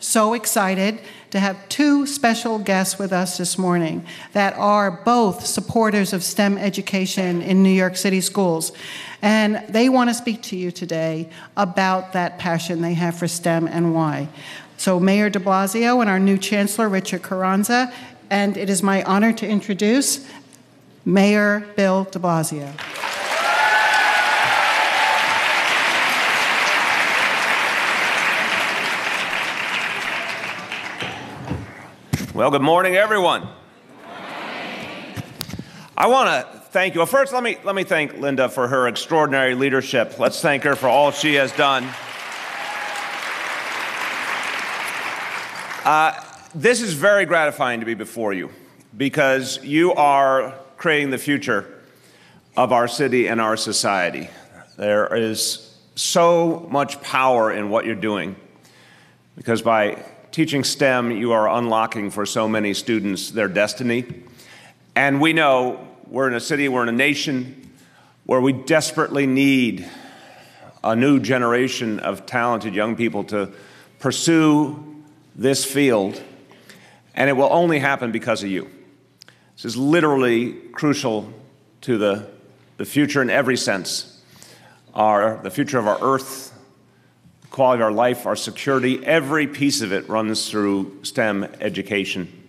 so excited to have two special guests with us this morning that are both supporters of STEM education in New York City schools. And they want to speak to you today about that passion they have for STEM and why. So Mayor de Blasio and our new Chancellor, Richard Carranza, and it is my honor to introduce Mayor Bill de Blasio. Well, good morning, everyone. I want to thank you. Well, first, let me thank Linda for her extraordinary leadership. Let's thank her for all she has done. This is very gratifying to be before you because you are creating the future of our city and our society. There is so much power in what you're doing because by teaching STEM, you are unlocking for so many students their destiny. And we know we're in a city, we're in a nation where we desperately need a new generation of talented young people to pursue this field, and it will only happen because of you. This is literally crucial to the future in every sense. The future of our earth, quality of our life, our security, every piece of it runs through STEM education.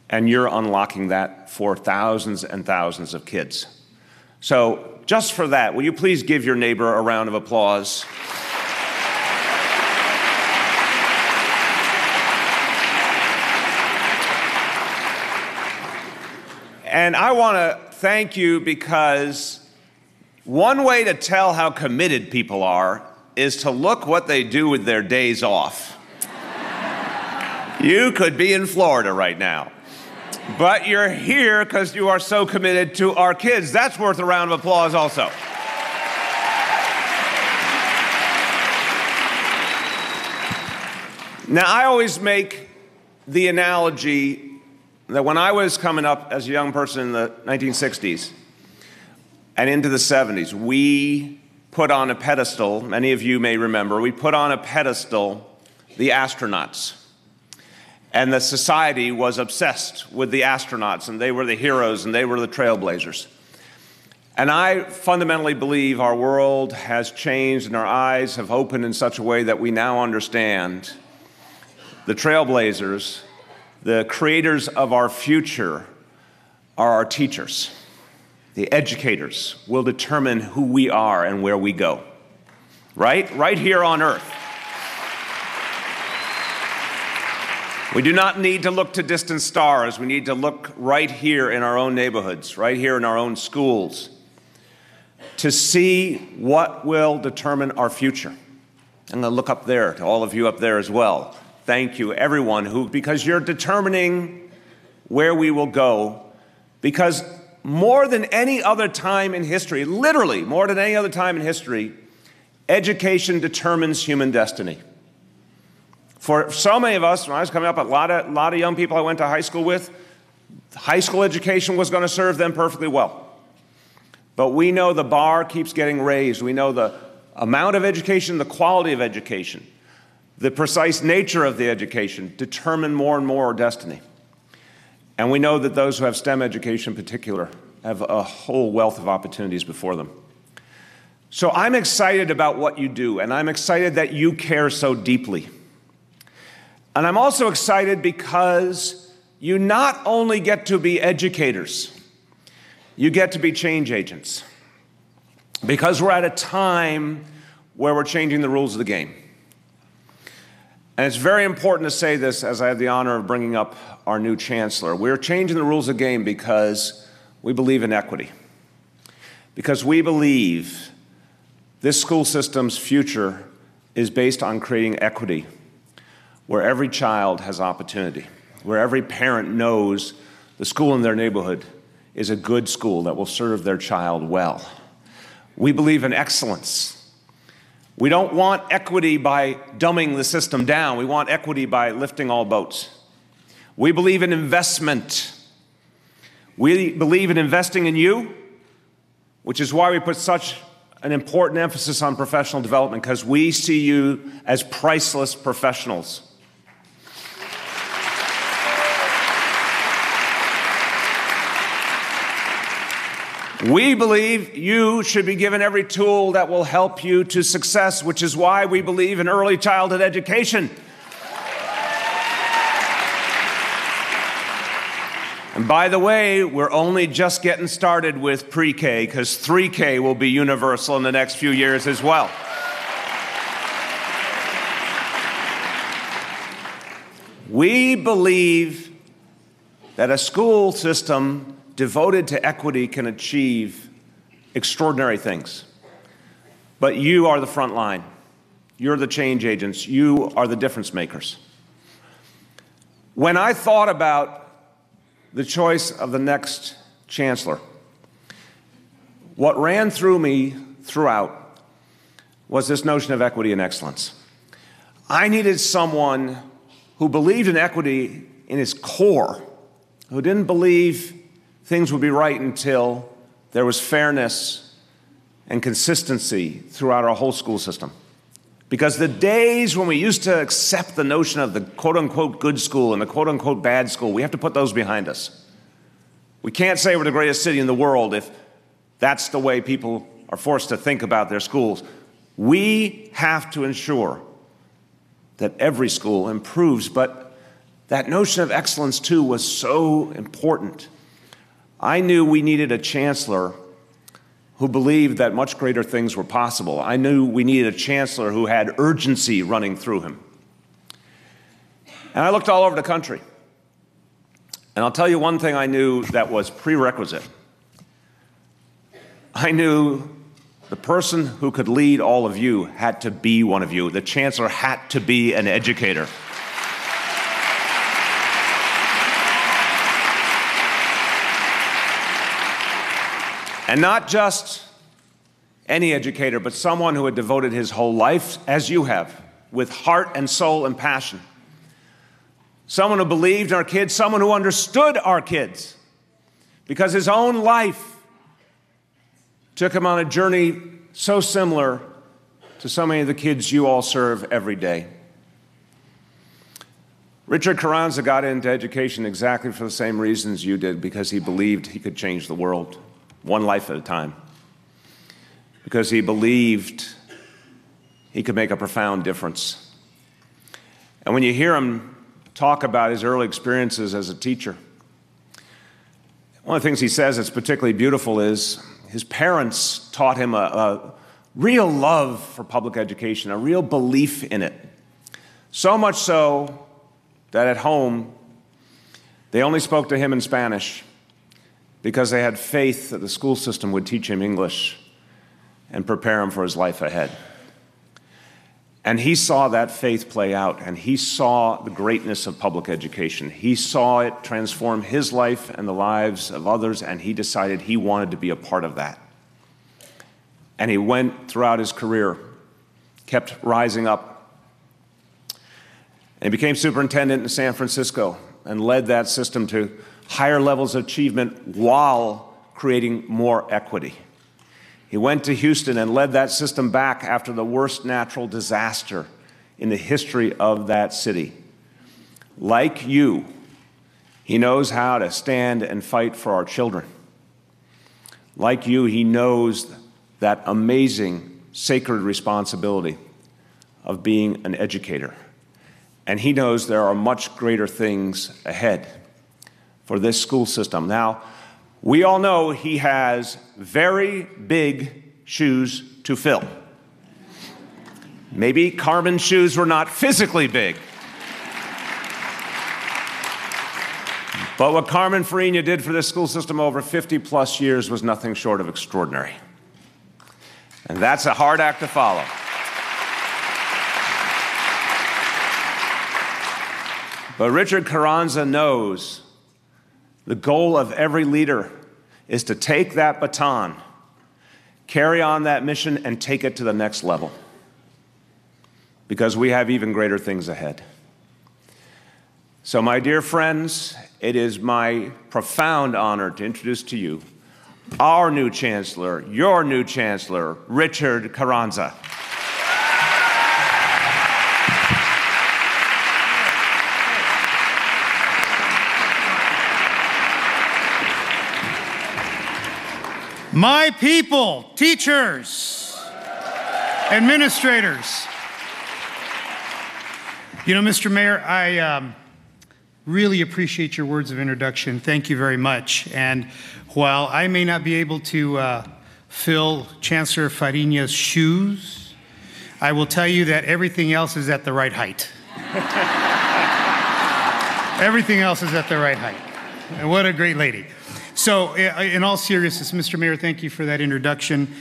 And you're unlocking that for thousands and thousands of kids. So just for that, will you please give your neighbor a round of applause? And I want to thank you because one way to tell how committed people are is to look what they do with their days off. You could be in Florida right now, but you're here because you are so committed to our kids. That's worth a round of applause also. Now, I always make the analogy that when I was coming up as a young person in the 1960s and into the 70s, we put on a pedestal, many of you may remember, we put on a pedestal the astronauts. And the society was obsessed with the astronauts, and they were the heroes, and they were the trailblazers. And I fundamentally believe our world has changed and our eyes have opened in such a way that we now understand the trailblazers, the creators of our future, are our teachers. The educators will determine who we are and where we go, right? Right here on Earth. We do not need to look to distant stars. We need to look right here in our own neighborhoods, right here in our own schools, to see what will determine our future. I'm going to look up there, to all of you up there as well. Thank you, everyone, because you're determining where we will go, because more than any other time in history, literally more than any other time in history, education determines human destiny. For so many of us, when I was coming up, a lot of young people I went to high school with, high school education was going to serve them perfectly well. But we know the bar keeps getting raised. We know the amount of education, the quality of education, the precise nature of the education determine more and more our destiny. And we know that those who have STEM education in particular have a whole wealth of opportunities before them. So I'm excited about what you do, and I'm excited that you care so deeply. And I'm also excited because you not only get to be educators, you get to be change agents. Because we're at a time where we're changing the rules of the game. And it's very important to say this as I have the honor of bringing up our new chancellor. We're changing the rules of the game because we believe in equity. Because we believe this school system's future is based on creating equity, where every child has opportunity, where every parent knows the school in their neighborhood is a good school that will serve their child well. We believe in excellence. We don't want equity by dumbing the system down. We want equity by lifting all boats. We believe in investment. We believe in investing in you, which is why we put such an important emphasis on professional development, because we see you as priceless professionals. We believe you should be given every tool that will help you to success, which is why we believe in early childhood education. And by the way, we're only just getting started with pre-K, because 3K will be universal in the next few years as well. We believe that a school system devoted to equity can achieve extraordinary things. But you are the front line. You're the change agents. You are the difference makers. When I thought about the choice of the next chancellor, what ran through me throughout was this notion of equity and excellence. I needed someone who believed in equity in his core, who didn't believe things would be right until there was fairness and consistency throughout our whole school system. Because the days when we used to accept the notion of the quote-unquote good school and the quote-unquote bad school, we have to put those behind us. We can't say we're the greatest city in the world if that's the way people are forced to think about their schools. We have to ensure that every school improves, but that notion of excellence, too, was so important. I knew we needed a chancellor who believed that much greater things were possible. I knew we needed a chancellor who had urgency running through him. And I looked all over the country. And I'll tell you one thing I knew that was prerequisite. I knew the person who could lead all of you had to be one of you. The chancellor had to be an educator. And not just any educator, but someone who had devoted his whole life, as you have, with heart and soul and passion. Someone who believed in our kids, someone who understood our kids, because his own life took him on a journey so similar to so many of the kids you all serve every day. Richard Carranza got into education exactly for the same reasons you did, because he believed he could change the world, one life at a time. Because he believed he could make a profound difference. And when you hear him talk about his early experiences as a teacher, one of the things he says that's particularly beautiful is his parents taught him a real love for public education, a real belief in it. So much so that at home, they only spoke to him in Spanish because they had faith that the school system would teach him English and prepare him for his life ahead. And he saw that faith play out, and he saw the greatness of public education. He saw it transform his life and the lives of others, and he decided he wanted to be a part of that. And he went throughout his career, kept rising up, and he became superintendent in San Francisco and led that system to higher levels of achievement while creating more equity. He went to Houston and led that system back after the worst natural disaster in the history of that city. Like you, he knows how to stand and fight for our children. Like you, he knows that amazing, sacred responsibility of being an educator. And he knows there are much greater things ahead for this school system. Now, we all know he has very big shoes to fill. Maybe Carmen's shoes were not physically big. But what Carmen Farina did for this school system over 50+ years was nothing short of extraordinary. And that's a hard act to follow. But Richard Carranza knows the goal of every leader is to take that baton, carry on that mission, and take it to the next level. Because we have even greater things ahead. So, my dear friends, it is my profound honor to introduce to you our new chancellor, your new chancellor, Richard Carranza. My people, teachers, administrators. You know, Mr. Mayor, I really appreciate your words of introduction. Thank you very much. And while I may not be able to fill Chancellor Carranza's shoes, I will tell you that everything else is at the right height. Everything else is at the right height. And what a great lady. So in all seriousness, Mr. Mayor, thank you for that introduction.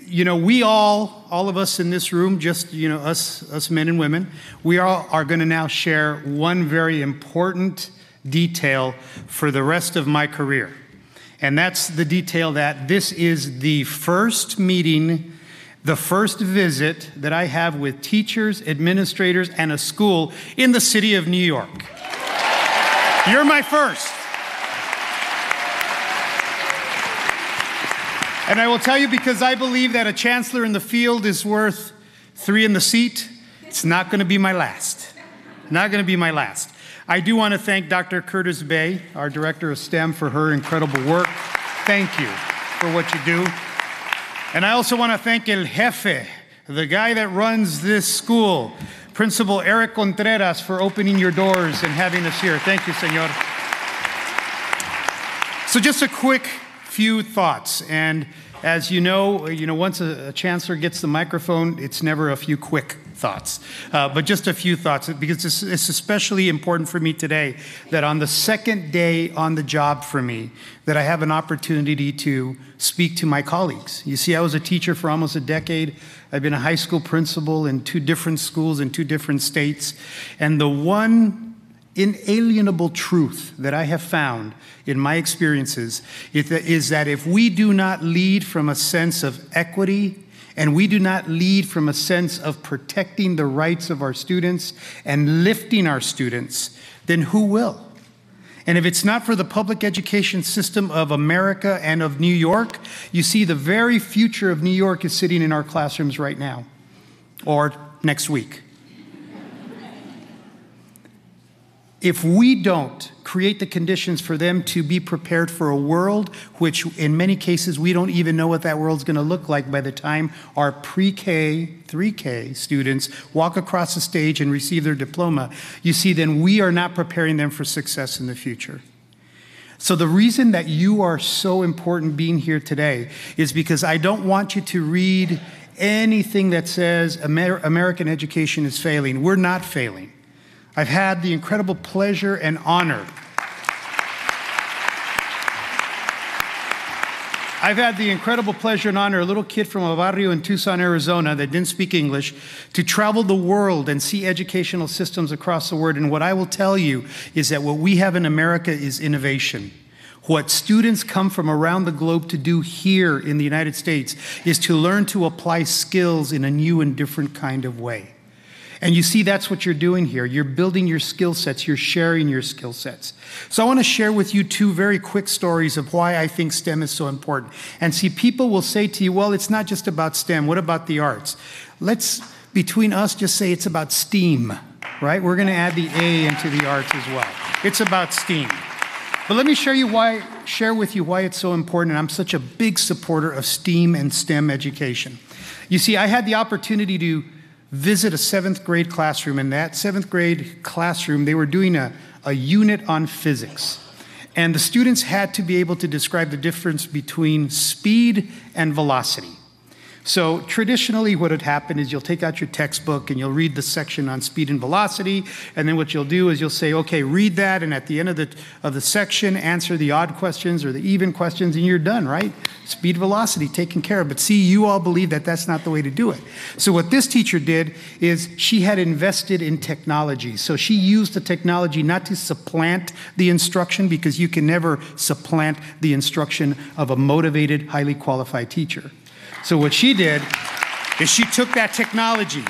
You know, we all of us in this room, just, you know, us men and women, we all are going to now share one very important detail for the rest of my career. And that's the detail that this is the first meeting, the first visit that I have with teachers, administrators, and a school in the city of New York. You're my first. And I will tell you, because I believe that a chancellor in the field is worth 3 in the seat, it's not going to be my last. Not going to be my last. I do want to thank Dr. Curtis Bay, our director of STEM, for her incredible work. Thank you for what you do. And I also want to thank El Jefe, the guy that runs this school, Principal Eric Contreras, for opening your doors and having us here. Thank you, senor. So just a quick few thoughts. And as you know, once a chancellor gets the microphone, it's never a few quick thoughts, but just a few thoughts, because it's especially important for me today that on the second day on the job for me, that I have an opportunity to speak to my colleagues. You see, I was a teacher for almost a decade. I've been a high school principal in 2 different schools in 2 different states. And the one inalienable truth that I have found in my experiences is that if we do not lead from a sense of equity, and we do not lead from a sense of protecting the rights of our students and lifting our students, then who will? And if it's not for the public education system of America and of New York, you see the very future of New York is sitting in our classrooms right now, or next week. If we don't create the conditions for them to be prepared for a world, which in many cases we don't even know what that world's going to look like by the time our pre-K, 3K students walk across the stage and receive their diploma, you see, then we are not preparing them for success in the future. So the reason that you are so important being here today is because I don't want you to read anything that says American education is failing. We're not failing. I've had the incredible pleasure and honor. A little kid from a barrio in Tucson, Arizona that didn't speak English, to travel the world and see educational systems across the world. And what I will tell you is that what we have in America is innovation. What students come from around the globe to do here in the United States is to learn to apply skills in a new and different kind of way. And you see, that's what you're doing here. You're building your skill sets. You're sharing your skill sets. So I want to share with you 2 very quick stories of why I think STEM is so important. And see, people will say to you, well, it's not just about STEM. What about the arts? Let's, between us, just say it's about STEAM, right? We're going to add the A into the arts as well. It's about STEAM. But let me share with you why it's so important. And I'm such a big supporter of STEAM and STEM education. You see, I had the opportunity to visit a 7th grade classroom. In that 7th grade classroom, they were doing a unit on physics. And the students had to be able to describe the difference between speed and velocity. So traditionally what would happen is you'll take out your textbook and you'll read the section on speed and velocity, and then what you'll do is you'll say, okay, read that, and at the end of the section, answer the odd questions or the even questions, and you're done, right? Speed, velocity, taken care of. But see, you all believe that that's not the way to do it. So what this teacher did is she had invested in technology. So she used the technology not to supplant the instruction, because you can never supplant the instruction of a motivated, highly qualified teacher. So what she did is she took that technology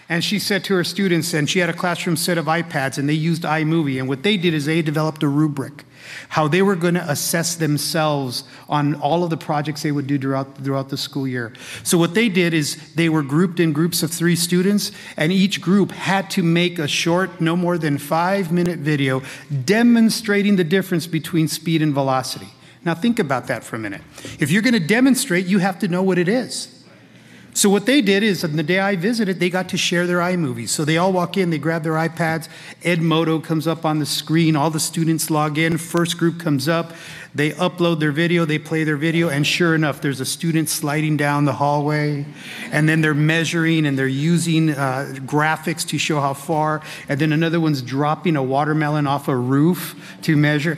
and she said to her students, and she had a classroom set of iPads and they used iMovie, and what they did is they developed a rubric, how they were going to assess themselves on all of the projects they would do throughout the school year. So what they did is they were grouped in groups of 3 students, and each group had to make a short, no more than 5-minute video demonstrating the difference between speed and velocity. Now think about that for a minute. If you're going to demonstrate, you have to know what it is. So what they did is, on the day I visited, they got to share their iMovies. So they all walk in, they grab their iPads, Edmodo comes up on the screen, all the students log in, first group comes up, they upload their video, they play their video, and sure enough, there's a student sliding down the hallway, and then they're measuring and they're using graphics to show how far, and then another one's dropping a watermelon off a roof to measure.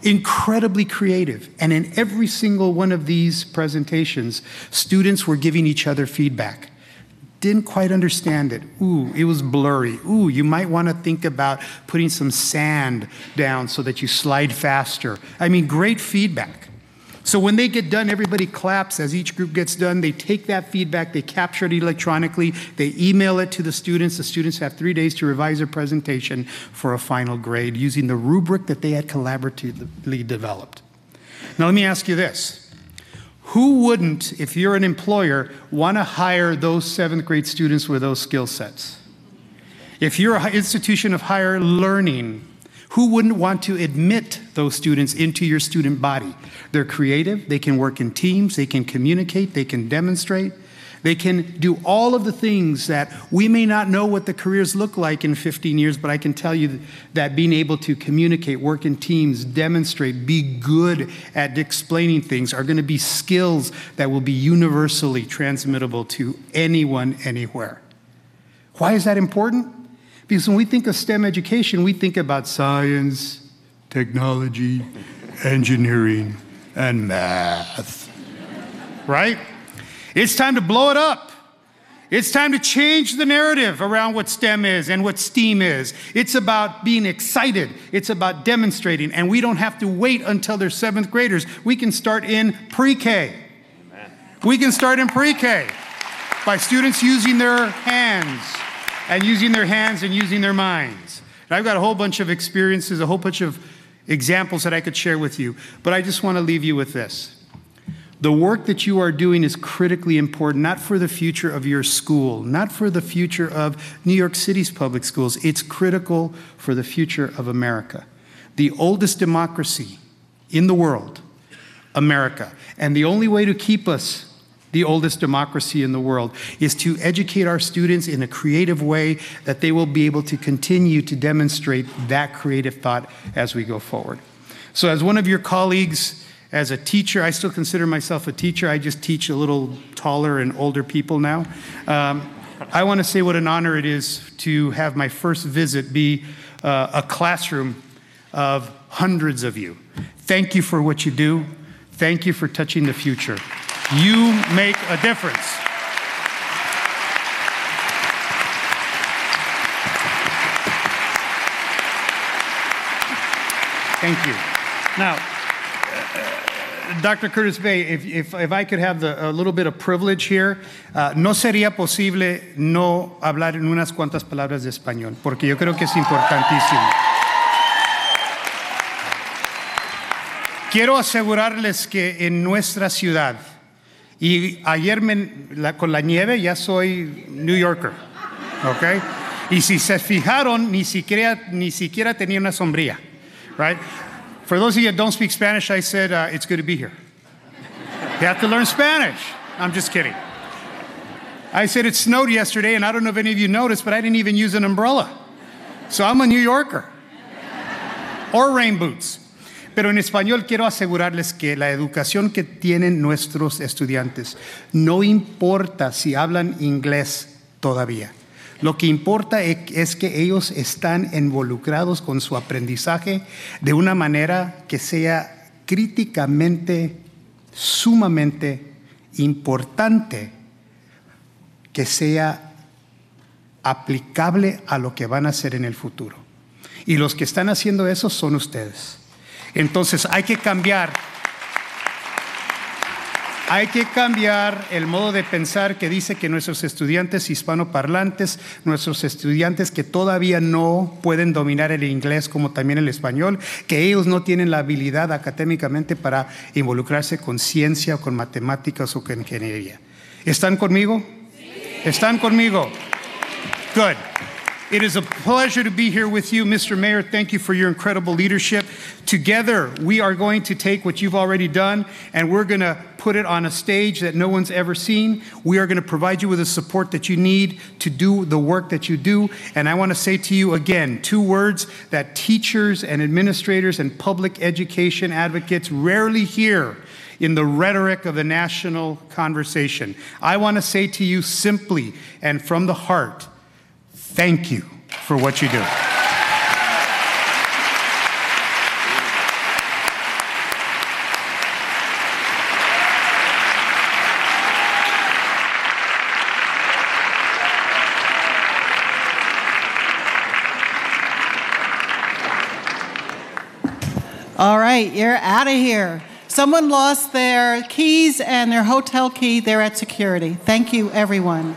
Incredibly creative. And in every single one of these presentations, students were giving each other feedback. Didn't quite understand it. Ooh, it was blurry. Ooh, you might want to think about putting some sand down so that you slide faster. I mean, great feedback. So when they get done, everybody claps as each group gets done. They take that feedback, they capture it electronically, they email it to the students. The students have 3 days to revise their presentation for a final grade using the rubric that they had collaboratively developed. Now let me ask you this. Who wouldn't, if you're an employer, want to hire those 7th grade students with those skill sets? If you're an institution of higher learning, who wouldn't want to admit those students into your student body? They're creative, they can work in teams, they can communicate, they can demonstrate, they can do all of the things that we may not know what the careers look like in 15 years, but I can tell you that being able to communicate, work in teams, demonstrate, be good at explaining things are going to be skills that will be universally transmittable to anyone, anywhere. Why is that important? Because when we think of STEM education, we think about science, technology, engineering, and math, right? It's time to blow it up. It's time to change the narrative around what STEM is and what STEAM is. It's about being excited. It's about demonstrating. And we don't have to wait until they're 7th graders. We can start in pre-K. We can start in pre-K by students using their hands. And using their hands and using their minds. And I've got a whole bunch of experiences, a whole bunch of examples that I could share with you, but I just want to leave you with this. The work that you are doing is critically important, not for the future of your school, not for the future of New York City's public schools. It's critical for the future of America. The oldest democracy in the world, America. And the only way to keep us the oldest democracy in the world is to educate our students in a creative way that they will be able to continue to demonstrate that creative thought as we go forward. So as one of your colleagues, as a teacher, I still consider myself a teacher. I just teach a little taller and older people now. I want to say what an honor it is to have my first visit be a classroom of hundreds of you. Thank you for what you do. Thank you for touching the future. You make a difference. Thank you. Now, Dr. Curtis Bay, if I could have a little bit of privilege here, no sería posible no hablar en unas cuantas palabras de español, porque yo creo que es importantísimo. Quiero asegurarles que en nuestra ciudad, y ayer con la nieve ya soy New Yorker, ¿ok? Y si se fijaron, ni siquiera tenía una sombrilla, right? For those of you that don't speak Spanish, I said, it's good to be here. You have to learn Spanish. I'm just kidding. I said it snowed yesterday, and I don't know if any of you noticed, but I didn't even use an umbrella. So I'm a New Yorker. Or rain boots. Pero en español quiero asegurarles que la educación que tienen nuestros estudiantes no importa si hablan inglés todavía. Lo que importa es que ellos están involucrados con su aprendizaje de una manera que sea críticamente, sumamente importante, que sea aplicable a lo que van a hacer en el futuro. Y los que están haciendo eso son ustedes. Entonces hay que cambiar el modo de pensar que dice que nuestros estudiantes hispanoparlantes, nuestros estudiantes que todavía no pueden dominar el inglés como también el español, que ellos no tienen la habilidad académicamente para involucrarse con ciencia o con matemáticas o con ingeniería. ¿Están conmigo? Sí. ¿Están conmigo? Good. It is a pleasure to be here with you. Mr. Mayor, thank you for your incredible leadership. Together, we are going to take what you've already done and we're going to put it on a stage that no one's ever seen. We are going to provide you with the support that you need to do the work that you do. And I want to say to you again, 2 words that teachers and administrators and public education advocates rarely hear in the rhetoric of the national conversation. I want to say to you simply and from the heart, thank you for what you do. All right, you're out of here. Someone lost their keys and their hotel key. They're at security. Thank you, everyone.